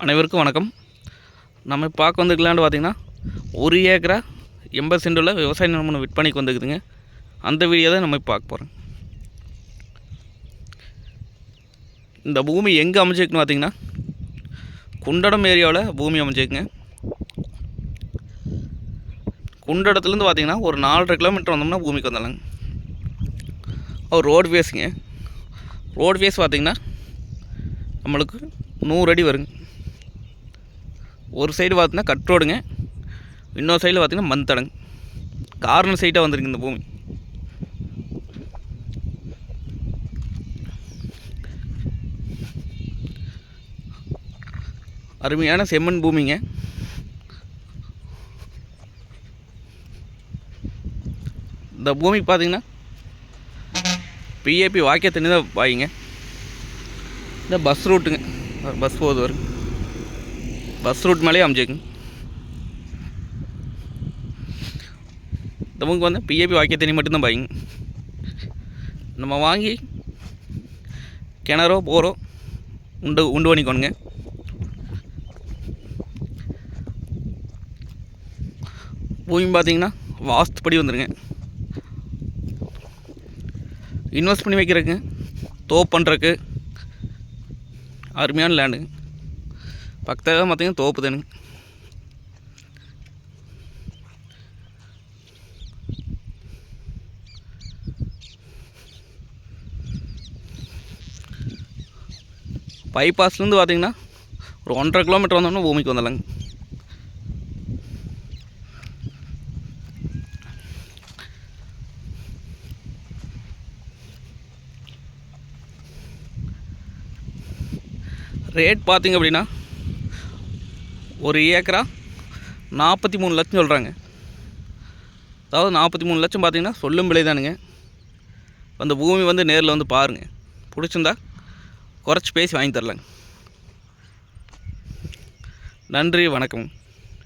அனைவருக்கும் வணக்கம். நம்ம பார்க்க வந்துக்கலான்னு பார்த்தீங்கன்னா 1 ஏக்கரா 80 சென்ட் உள்ள விவசாய நிலமனை விற்பனைக்கு வந்துக்குதுங்க. அந்த வீடியோ தான் நம்ம பார்க்க போகிறோம். இந்த பூமி எங்கே அமைஞ்சிருக்குன்னு பார்த்தீங்கன்னா குண்டடம் ஏரியாவில் பூமி அமைஞ்சிருக்குங்க. குண்டடத்துலேருந்து பார்த்தீங்கன்னா ஒரு 4.5 கிலோமீட்டர் வந்தோம்னா பூமிக்கு வந்துடலாங்க. ஒரு ரோடு ஃபேஸுங்க. ரோடு ஃபேஸ் பார்த்திங்கன்னா நம்மளுக்கு 100 அடி வருங்க. ஒரு சைடு பார்த்தீங்கன்னா கட் ரோடுங்க, இன்னொரு சைடில் பார்த்தீங்கன்னா மண் தடங்க. கார்னர் சைட்டாக வந்துருக்கு இந்த பூமி. அருமையான செம்மண் பூமிங்க. இந்த பூமிக்கு பார்த்தீங்கன்னா பிஏபி வாக்கிய தண்ணி தான் பாய்ங்க. இந்த பஸ் ரூட்டுங்க, பஸ் போகுது வரும். பஸ் ரூட் மேலேயே அமைச்சிக்குங்க. இந்த பூமிக்கு வந்து பிஏபி வாக்கிய தண்ணி மட்டும்தான் பாய்ங்க. நம்ம வாங்கி கிணறோ போரோ உண்டு பண்ணிக்கோணுங்க. பூமி பார்த்திங்கன்னா வாஸ்துப்படி வந்துடுங்க. இன்வெஸ்ட் பண்ணி வைக்கிறதுக்கு தோப்பு பண்ணுறதுக்கு அருமையான லேண்டுங்க. பக்கத்தில் பார்த்திங்கன்னா தோப்பு தானுங்க. பைபாஸ்லேருந்து பார்த்திங்கன்னா ஒரு 1.5 கிலோமீட்டர் வந்தோம்னா பூமிக்கு வந்துடலாங்க. ரேட் பார்த்திங்க அப்படின்னா ஒரு ஏக்கரா 43 லட்சம் சொல்கிறாங்க. அதாவது 43 லட்சம் பார்த்திங்கன்னா சொல்லும் விலை தானுங்க. அந்த பூமி வந்து நேரில் வந்து பாருங்கள், பிடிச்சிருந்தா குறைச்சி பேசி வாங்கி தரலாங்க. நன்றி, வணக்கம்.